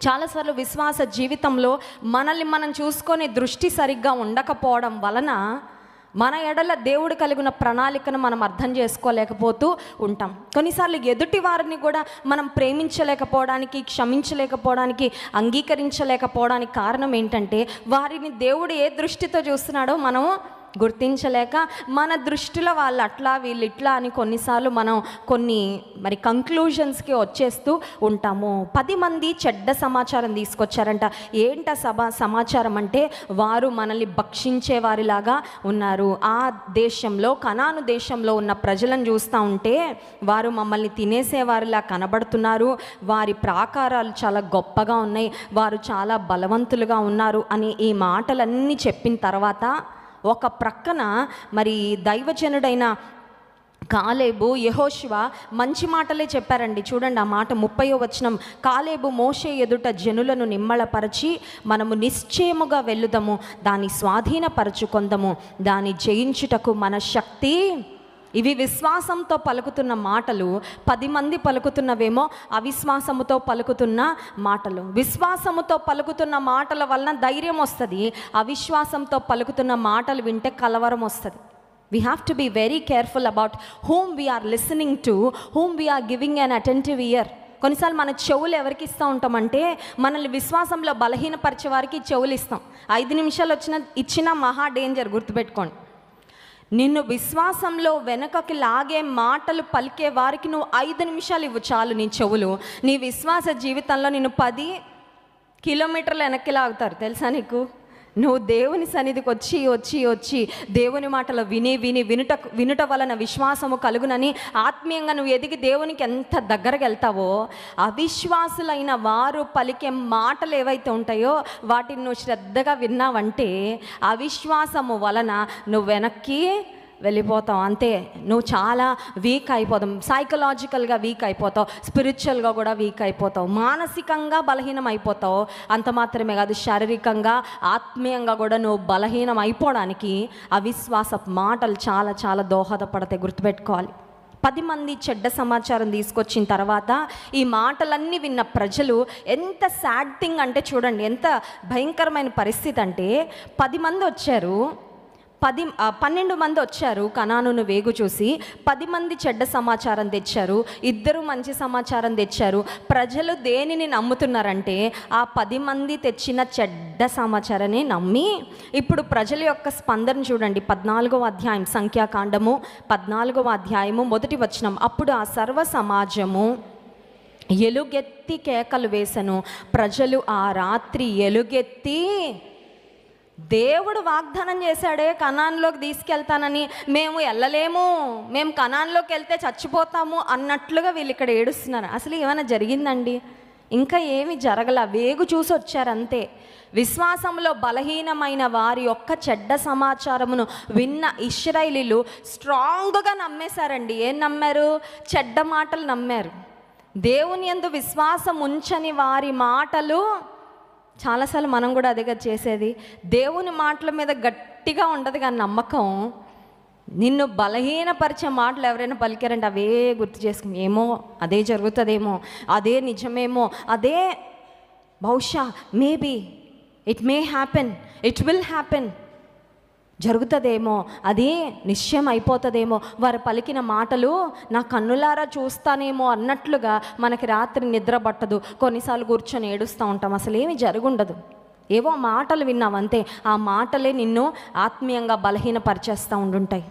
చాలాసార్లు విశ్వాస జీవితంలో మనల్ని మనం చూసుకొని దృష్టి సరిగ్గా ఉండకపోవడం వలన మన ఎడల దేవుడు కలిగిన ప్రణాళికను మనం అర్థం చేసుకోలేకపోతూ ఉంటాం. కొన్నిసార్లు ఎదుటి వారిని కూడా మనం ప్రేమించలేకపోవడానికి, క్షమించలేకపోవడానికి, అంగీకరించలేకపోవడానికి కారణం ఏంటంటే వారిని దేవుడు ఏ దృష్టితో చూస్తున్నాడో మనం గుర్తించలేక మన దృష్టిలో వాళ్ళు అట్లా వీళ్ళు ఇట్లా అని కొన్నిసార్లు మనం మరి కంక్లూజన్స్కి వచ్చేస్తూ ఉంటాము. 10 మంది చెడ్డ సమాచారం తీసుకొచ్చారంట. సమాచారం అంటే వారు మనల్ని భక్షించే వారిలాగా ఉన్నారు. ఆ దేశంలో, కనాను దేశంలో ఉన్న ప్రజలను చూస్తూ ఉంటే వారు మమ్మల్ని తినేసేవారిలా కనబడుతున్నారు, వారి ప్రాకారాలు చాలా గొప్పగా ఉన్నాయి, వారు చాలా బలవంతులుగా ఉన్నారు అని ఈ మాటలన్నీ చెప్పిన తర్వాత ఒక ప్రక్కన మరి దైవజనుడైన కాలేబు, యెహోషువ మంచి మాటలే చెప్పారండి. చూడండి ఆ మాట 30వ వచనం. కాలేబు మోషే ఎదుట జనులను నిమ్మళపరచి, మనము నిశ్చయముగా వెళ్ళుదము, దాన్ని స్వాధీనపరచుకొందము, దాన్ని జయించుటకు మన శక్తి. ఇవి విశ్వాసంతో పలుకుతున్న మాటలు. 10 మంది పలుకుతున్నవేమో అవిశ్వాసముతో పలుకుతున్న మాటలు. విశ్వాసముతో పలుకుతున్న మాటల వలన ధైర్యం వస్తుంది, అవిశ్వాసంతో పలుకుతున్న మాటలు వింటే కలవరం వస్తుంది. We have to be very careful about whom we are listening to, whom we are giving an attentive ear. కొన్నిసార్లు మన చెవులు ఎవరికి ఇస్తూ ఉంటామంటే మనల్ని విశ్వాసంలో బలహీనపరిచే వారికి చెవులు ఇస్తాం. 5 నిమిషాలు ఇచ్చిన మహా డేంజర్, గుర్తుపెట్టుకోండి. నిన్ను విశ్వాసంలో వెనకకి లాగే మాటలు పలికే వారికి నువ్వు 5 నిమిషాలు ఇవ్వు చాలు నీ చెవులు. నీ విశ్వాస జీవితంలో నిన్ను 10 కిలోమీటర్లు వెనక్కి లాగుతారు, తెలుసా నీకు? నువ్వు దేవుని సన్నిధికి వచ్చి వచ్చి వచ్చి దేవుని మాటలు వినుట వలన విశ్వాసము కలుగునని ఆత్మీయంగా నువ్వు ఎదిగి దేవునికి ఎంత దగ్గరకు వెళ్తావో, అవిశ్వాసులైన వారు పలికే మాటలు ఏవైతే ఉంటాయో వాటిని నువ్వు శ్రద్ధగా విన్నావంటే అవిశ్వాసము వలన నువ్వు వెనక్కి వెళ్ళిపోతావు. అంతే, నువ్వు చాలా వీక్ అయిపోతావు. సైకలాజికల్గా వీక్ అయిపోతావు, స్పిరిచువల్గా కూడా వీక్ అయిపోతావు, మానసికంగా బలహీనం అయిపోతావు. అంత మాత్రమే కాదు, శారీరకంగా, ఆత్మీయంగా కూడా నువ్వు బలహీనం అయిపోవడానికి అవిశ్వాస మాటలు చాలా చాలా దోహదపడతాయి. గుర్తుపెట్టుకోవాలి. 10 మంది చెడ్డ సమాచారం తీసుకొచ్చిన తర్వాత ఈ మాటలన్నీ విన్న ప్రజలు, ఎంత సాడ్ థింగ్ అంటే చూడండి, ఎంత భయంకరమైన పరిస్థితి అంటే 10 మంది వచ్చారు, 12 మంది వచ్చారు కనానును వేగు చూసి, 10 మంది చెడ్డ సమాచారం తెచ్చారు, 2 మంచి సమాచారం తెచ్చారు. ప్రజలు దేనిని నమ్ముతున్నారంటే ఆ 10 మంది తెచ్చిన చెడ్డ సమాచారాన్ని నమ్మి, ఇప్పుడు ప్రజల యొక్క స్పందన చూడండి. 14వ అధ్యాయం, సంఖ్యాకాండము 14వ అధ్యాయము 1వ వచనం. అప్పుడు ఆ సర్వ సమాజము ఎలుగెత్తి కేకలు వేసెను. ప్రజలు ఆ రాత్రి ఎలుగెత్తి, దేవుడు వాగ్దానం చేశాడే కనాన్లోకి తీసుకెళ్తానని, మేము వెళ్ళలేము, మేము కనాన్లోకి వెళ్తే చచ్చిపోతాము అన్నట్లుగా వీళ్ళు ఇక్కడ ఏడుస్తున్నారు. అసలు ఏమైనా జరిగిందండి? ఇంకా ఏమి జరగల, వేగు చూసి వచ్చారంతే. విశ్వాసంలో బలహీనమైన వారి యొక్క చెడ్డ సమాచారమును విన్న ఇశ్రాయేలీలు స్ట్రాంగ్గా నమ్మేశారండి. ఏం నమ్మారు? చెడ్డ మాటలు నమ్మారు. దేవుని యందు విశ్వాసం ఉంచని వారి మాటలు, చాలాసార్లు మనం కూడా అదేగా చేసేది. దేవుని మాటల మీద గట్టిగా ఉండదు కానీ నమ్మకం, నిన్ను బలహీనపరిచే మాటలు ఎవరైనా పలికారంటే అవే గుర్తు చేసుకుని, ఏమో అదే జరుగుతుందేమో, అదే నిజమేమో, అదే బహుశా, maybe, it may happen, it will happen, జరుగుతుందేమో, అది నిశ్చయం అయిపోతుందేమో, వారు పలికిన మాటలు నా కన్నులారా చూస్తానేమో అన్నట్లుగా మనకి రాత్రి నిద్ర పట్టదు. కొన్నిసార్లు కూర్చొని ఏడుస్తూ ఉంటాం, అసలు ఏమి జరుగుండదు, ఏవో మాటలు విన్నాం అంతే. ఆ మాటలే నిన్ను ఆత్మీయంగా బలహీనపరిచేస్తూ ఉండుంటాయి.